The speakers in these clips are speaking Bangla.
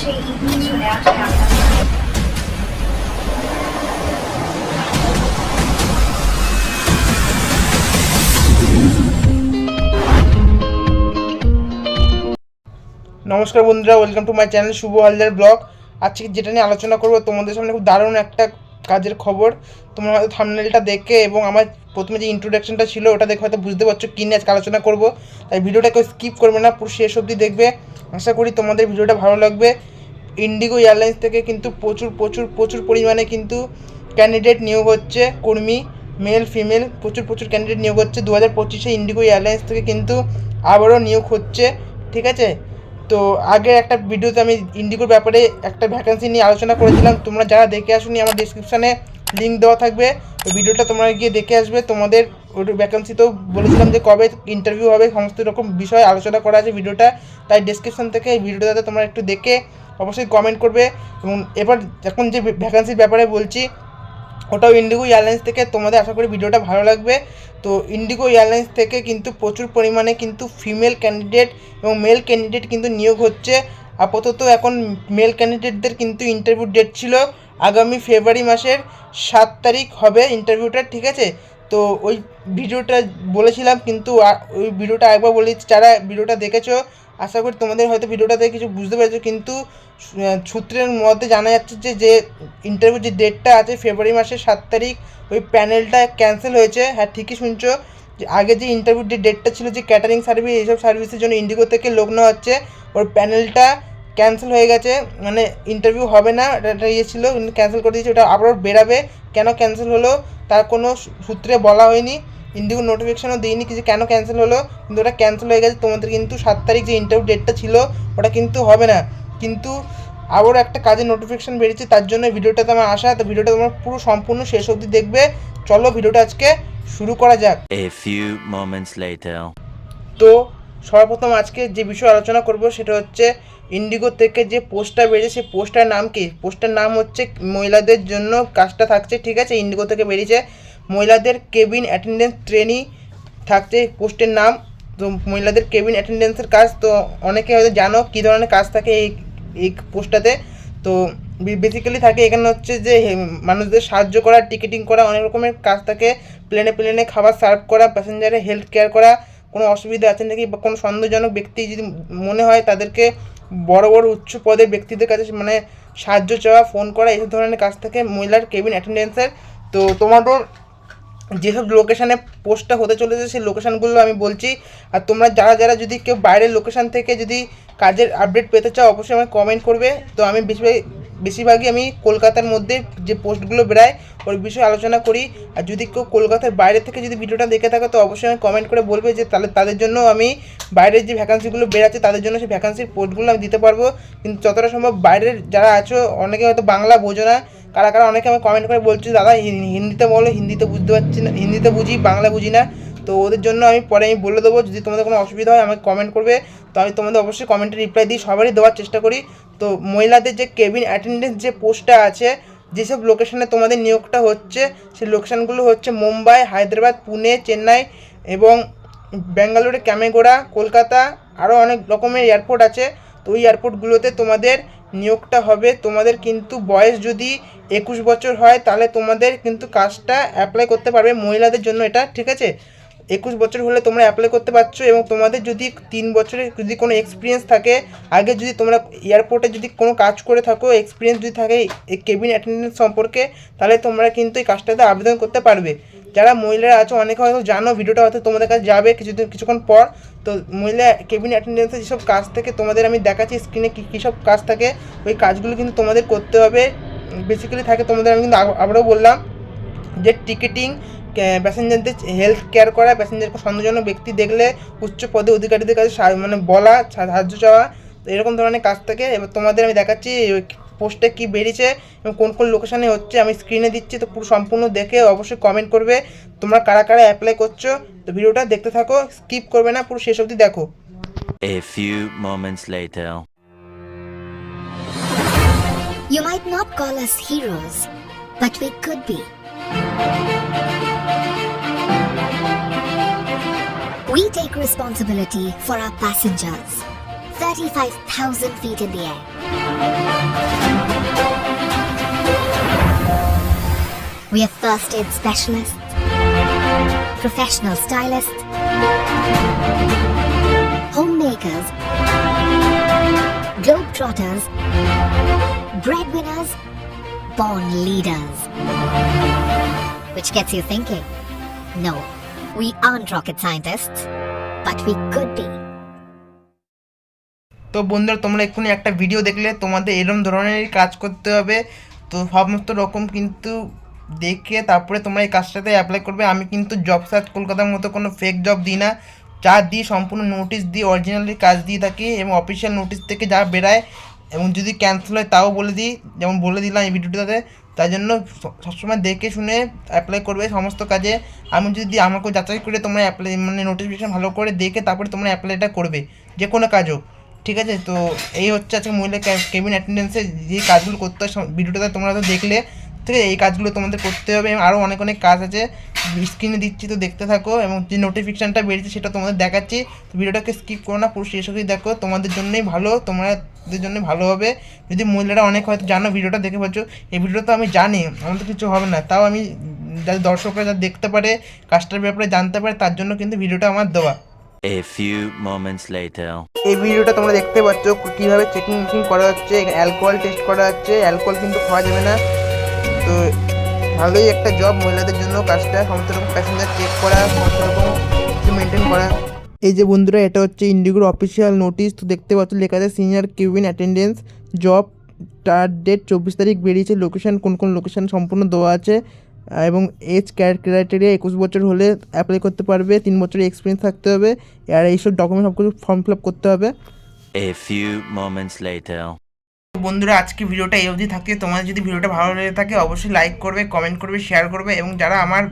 这一批就聊这样的。নমস্কার বন্ধুরা, welcome to my channel Shubho Haldar blog. আজকে যেটা নিয়ে আলোচনা করবো তোমাদের সামনে খুব দারুণ একটা কাজের খবর। তোমরা হয়তো থাম্বনেলটা দেখে এবং আমার প্রথমে যে ইন্ট্রোডাকশনটা ছিল ওটা দেখে হয়তো বুঝতে পারছো কী নিয়ে আজকে আলোচনা করবো। তাই ভিডিওটাকে স্কিপ করবে না, পুরো শেষ অবধি দেখবে। আশা করি তোমাদের ভিডিওটা ভালো লাগবে। ইন্ডিগো এয়ারলাইন্স থেকে কিন্তু প্রচুর পরিমাণে কিন্তু ক্যান্ডিডেট নিয়োগ হচ্ছে, কর্মী মেল ফিমেল প্রচুর ক্যান্ডিডেট নিয়োগ হচ্ছে। 2025-এ ইন্ডিগো এয়ারলাইন্স থেকে কিন্তু আবারও নিয়োগ হচ্ছে, ঠিক আছে। তো আগের একটা ভিডিওতে আমি ইন্ডিগোর ব্যাপারে একটা ভ্যাকেন্সি নিয়ে আলোচনা করেছিলাম। তোমরা যারা দেখে আসুনি, আমার ডিসক্রিপশানে লিঙ্ক দেওয়া থাকবে, ওই ভিডিওটা তোমরা গিয়ে দেখে আসবে। তোমাদের ওই ভ্যাকেন্সিতেও বলেছিলাম যে কবে ইন্টারভিউ হবে, সমস্ত রকম বিষয়ে আলোচনা করা আছে ভিডিওটা। তাই ডিসক্রিপশান থেকে এই ভিডিওটাতে তোমরা একটু দেখে অবশ্যই কমেন্ট করবে। এবং এবার এখন যে ভ্যাকেন্সির ব্যাপারে বলছি ওটাও ইন্ডিগো এয়ারলাইন্স থেকে, তোমাদের আশা করি ভিডিওটা ভালো লাগবে। তো ইন্ডিগো এয়ারলাইন্স থেকে কিন্তু প্রচুর পরিমাণে কিন্তু ফিমেল ক্যান্ডিডেট এবং মেল ক্যান্ডিডেট কিন্তু নিয়োগ হচ্ছে। আপাতত এখন মেল ক্যান্ডিডেটদের কিন্তু ইন্টারভিউ ডেট ছিল আগামী ফেব্রুয়ারি মাসের 7 তারিখ হবে ইন্টারভিউটা, ঠিক আছে। তো ওই ভিডিওটা বলেছিলাম, কিন্তু ওই ভিডিওটা একবার বলি, যারা ভিডিওটা দেখেছো আশা করি তোমাদের হয়তো ভিডিওটাতে কিছু বুঝতে পেরেছো। কিন্তু সূত্রের মধ্যে জানা যাচ্ছে যে ইন্টারভিউ যে ডেটটা আছে ফেব্রুয়ারি মাসের 7 তারিখ, ওই প্যানেলটা ক্যান্সেল হয়েছে। হ্যাঁ, ঠিকই শুনছো, যে আগে যে ইন্টারভিউ যে ডেটটা ছিল যে ক্যাটারিং সার্ভিস এইসব সার্ভিসের জন্য ইন্ডিগো থেকে লোক নেওয়া হচ্ছে, ওর প্যানেলটা ক্যান্সেল হয়ে গেছে। মানে ইন্টারভিউ হবে না, এটা ইয়ে ছিল, কিন্তু ক্যান্সেল করে দিয়েছে। ওটা আবারও বেরাবে। কেন ক্যান্সেল হলো তার কোনো সূত্রে বলা হয়নি, ইন্ডিগো নোটিফিকেশনও দিইনি কিছু কেন ক্যান্সেল হলো, কিন্তু ওটা ক্যান্সেল হয়ে গেছে। তোমাদের কিন্তু 7 তারিখ যে ইন্টারভিউ ডেটটা ছিল ওটা কিন্তু হবে না। কিন্তু আবারও একটা কাজের নোটিফিকেশান বেরিয়েছে, তার জন্য ভিডিওটাতে আমার আসা। তো ভিডিওটা তোমার পুরো সম্পূর্ণ শেষ অবধি দেখবে। চলো ভিডিওটা আজকে শুরু করা যাক। A few moments later. তো সর্বপ্রথম আজকে যে বিষয়ে আলোচনা করব সেটা হচ্ছে ইন্ডিগো থেকে যে পোস্টটা বেরিয়েছে সেই পোস্টটার নাম কি। পোস্টটার নাম হচ্ছে মহিলাদের জন্য কাজটা থাকছে, ঠিক আছে। ইন্ডিগো থেকে বেরিয়েছে মহিলাদের কেবিন অ্যাটেন্ডেন্স ট্রেনি থাকছে পোস্টের নাম। তো মহিলাদের কেবিন অ্যাটেন্ডেন্সের কাজ তো অনেকে হয়তো জানো কী ধরনের কাজ থাকে এই পোস্টটাতে। তো বেসিক্যালি থাকে এখানে হচ্ছে যে মানুষদের সাহায্য করা, টিকিটিং করা, অনেক রকমের কাজ থাকে। প্লেনে খাবার সার্ভ করা, প্যাসেঞ্জারের হেলথ কেয়ার করা, কোনো অসুবিধা আছে নাকি বা কোনো সন্দেহজনক ব্যক্তি যদি মনে হয় তাদেরকে বড় উচ্চ পদের ব্যক্তিদের কাছে মানে সাহায্য চাওয়া, ফোন করা, এইসব ধরনের কাজ থাকে মহিলার কেবিন অ্যাটেন্ডেন্সের। তো তোমাদের যেসব লোকেশানে পোস্টটা হতে চলেছে সেই লোকেশানগুলো আমি বলছি। আর তোমরা যারা যদি কেউ বাইরের লোকেশান থেকে যদি কাজের আপডেট পেতে চাও অবশ্যই আমাকে কমেন্ট করবে। তো আমি বেশিরভাগই আমি কলকাতার মধ্যে যে পোস্টগুলো বেরায় ওর বিষয়ে আলোচনা করি। আর যদি কেউ কলকাতার বাইরে থেকে যদি ভিডিওটা দেখে থাকো তো অবশ্যই আমি কমেন্ট করে বলবে যে তাহলে তাদের জন্য আমি বাইরের যে ভ্যাকান্সিগুলো বেরাচ্ছে তাদের জন্য সেই ভ্যাকান্সির পোস্টগুলো আমি দিতে পারবো। কিন্তু যতটা সম্ভব বাইরের যারা আছো, অনেকে হয়তো বাংলা বোঝো না, কারা অনেকে আমি কমেন্ট করে বলছি দাদা হিন্দিতে বলো, হিন্দিতে বুঝতে পারছি না, হিন্দিতে বুঝি বাংলা বুঝি না। তো ওদের জন্য আমি পরে বলে দেবো। যদি তোমাদের কোনো অসুবিধা হয় আমাকে কমেন্ট করবে, তো আমি তোমাদের অবশ্যই কমেন্টে রিপ্লাই দিই, সবারই দেওয়ার চেষ্টা করি। তো মহিলাদের যে কেবিন অ্যাটেন্ডেন্স যে পোস্টটা আছে, যেসব লোকেশানে তোমাদের নিয়োগটা হচ্ছে সেই লোকেশানগুলো হচ্ছে মুম্বাই, হায়দ্রাবাদ, পুনে, চেন্নাই এবং ব্যাঙ্গালোরে, ক্যামেগোড়া, কলকাতা, আরও অনেক রকমের এয়ারপোর্ট আছে। তো ওই এয়ারপোর্টগুলোতে তোমাদের নিয়োগটা হবে। তোমাদের কিন্তু বয়স যদি 21 বছর হয় তাহলে তোমাদের কিন্তু কাজটা অ্যাপ্লাই করতে পারবে মহিলাদের জন্য এটা, ঠিক আছে। 21 বছর হলে তোমরা অ্যাপ্লাই করতে পারছো। এবং তোমাদের যদি 3 বছরের যদি কোনো এক্সপিরিয়েন্স থাকে, আগে যদি তোমরা এয়ারপোর্টে যদি কোনো কাজ করে থাকো, এক্সপিরিয়েন্স যদি থাকে এই কেবিন অ্যাটেন্ডেন্স সম্পর্কে, তাহলে তোমরা কিন্তু এই কাজটাতে আবেদন করতে পারবে। যারা মহিলারা আছো অনেকে হয়তো জানো, ভিডিওটা হয়তো তোমাদের কাছে যাবে কিছুক্ষণ পর। তো মহিলা কেবিন অ্যাটেন্ডেন্সের যেসব কাজ থাকে তোমাদের আমি দেখাচ্ছি স্ক্রিনে কী সব কাজ থাকে। ওই কাজগুলো কিন্তু তোমাদের করতে হবে। বেসিক্যালি থাকে তোমাদের, আমি কিন্তু আবারও বললাম যে টিকিটিং, প্যাসেঞ্জারদের হেলথ কেয়ার করা, প্যাসেঞ্জারকে সন্দেহজনক ব্যক্তি দেখলে উচ্চ পদে অধিকারীদের কাছে মানে বলা, সাহায্য চাওয়া, তো এরকম ধরনের কাজ থাকে। এবার তোমাদের আমি দেখাচ্ছি পোস্টে কী বেরিয়েছে এবং কোন লোকেশানে হচ্ছে, আমি স্ক্রিনে দিচ্ছি। তো পুরো সম্পূর্ণ দেখে অবশ্যই কমেন্ট করবে তোমরা কারা অ্যাপ্লাই করছো। তো ভিডিওটা দেখতে থাকো, স্কিপ করবে না, পুরো শেষ অবধি দেখো। A few moments later. You might not call us heroes, but we could be. We take responsibility for our passengers, 35,000 feet in the air. We are first aid specialists, professional stylists, homemakers, globetrotters, breadwinners, born leaders. Which gets you thinking, no, we aren't rocket scientists, but we could be. তো বন্ধুরা, তোমরা এক্ষুনি একটা ভিডিও দেখলে, তোমাদের এরকম ধরনের কাজ করতে হবে। তো সমস্ত রকম কিন্তু দেখে তারপরে তোমরা এই কাজটাতে অ্যাপ্লাই করবে। আমি কিন্তু জব সার্চ কলকাতার মতো কোনো ফেক জব দিই না, যা দিই সম্পূর্ণ নোটিশ দিই, অরিজিনালি কাজ দিয়ে থাকি এবং অফিসিয়াল নোটিশ থেকে যা বেরায়, এবং যদি ক্যান্সেল হয় তাও বলে দিই, যেমন বলে দিলাম এই ভিডিওটাতে। তাই জন্য সবসময় দেখে শুনে অ্যাপ্লাই করবে সমস্ত কাজে। আমি যদি আমাকে যাচাই করে তোমরা অ্যাপ্লাই মানে নোটিফিকেশান ভালো করে দেখে তারপরে তোমরা অ্যাপ্লাইটা করবে, যে কোনো কাজ হোক, ঠিক আছে? তো এই হচ্ছে আজকে মহিলা কেবিন অ্যাটেন্ডেন্সের যে কাজগুলো করতে হয়, ভিডিওটাতে তোমরা তো দেখলে, ঠিক আছে? এই কাজগুলো তোমাদের করতে হবে এবং আরও অনেক অনেক কাজ আছে, স্ক্রিনে দিচ্ছি, তো দেখতে থাকো। এবং যে নোটিফিকেশানটা বেরিয়েছে সেটা তোমাদের দেখাচ্ছি, তো ভিডিওটাকে স্কিপ করো না, পুরো শেষ অবধি দেখো, তোমাদের জন্যই ভালো, তোমাদের জন্য ভালো হবে। যদি মহিলারা অনেক হয়তো জানো, ভিডিওটা দেখে পাচ্ছো, এই ভিডিওটা তো আমি জানি আমাদের কিছু হবে না, তাও আমি যাতে দর্শকরা যা দেখতে পারে, কাজটার ব্যাপারে জানতে পারে, তার জন্য কিন্তু ভিডিওটা আমার দেওয়া। A few moments later. এই ভিডিওটা তোমরা দেখতে পাচ্ছ কীভাবে চেকিং করা হচ্ছে, অ্যালকোহল টেস্ট করা হচ্ছে। অ্যালকোহল কিন্তু খাওয়া যাবে না। তো ভালোই একটা জব মহিলাদের জন্য কাজটা, সমস্ত রকম প্যাসেঞ্জার চেক করা, সমস্ত রকম কিছু মেনটেন করা। এই যে বন্ধুরা, এটা হচ্ছে ইন্ডিগোর অফিসিয়াল নোটিশ। তো দেখতে পাচ্ছ লেখা আছে senior cabin attendance job, start date 24 তারিখ বেরিয়েছে, লোকেশান কোন কোন লোকেশান সম্পূর্ণ দেওয়া আছে, এবং এজ ক্রাইটেরিয়া 21 বছর হলে অ্যাপ্লাই করতে পারবে, 3 বছরের এক্সপিরিয়েন্স থাকতে হবে, আর এইসব ডকুমেন্ট সব কিছু ফর্ম ফিল আপ করতে হবে। A few moments later. বন্ধুরা, আজকে ভিডিওটা এই অবধি থাকে। তোমাদের যদি ভিডিওটা ভালো লেগে থাকে অবশ্যই লাইক করবে, কমেন্ট করবে, শেয়ার করবে, এবং যারা আমার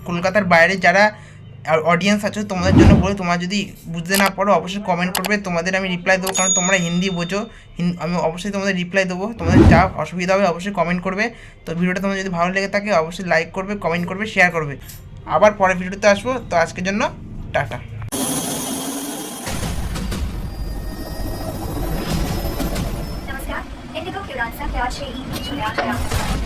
কলকাতার বাইরে যারা অডিয়েন্স আছে তোমাদের জন্য বলে, তোমরা যদি বুঝতে না পারো অবশ্যই কমেন্ট করবে, তোমাদের আমি রিপ্লাই দেবো, কারণ তোমরা হিন্দি বোঝো, আমি অবশ্যই তোমাদের রিপ্লাই দেবো। তোমাদের যা অসুবিধা হবে অবশ্যই কমেন্ট করবে। তো ভিডিওটা তোমাদের যদি ভালো লেগে থাকে অবশ্যই লাইক করবে, কমেন্ট করবে, শেয়ার করবে। আবার পরের ভিডিওতে আসবো। তো আজকের জন্য টাটা। नमस्कार, इंडिगो की उड़ान संख्या 6E 08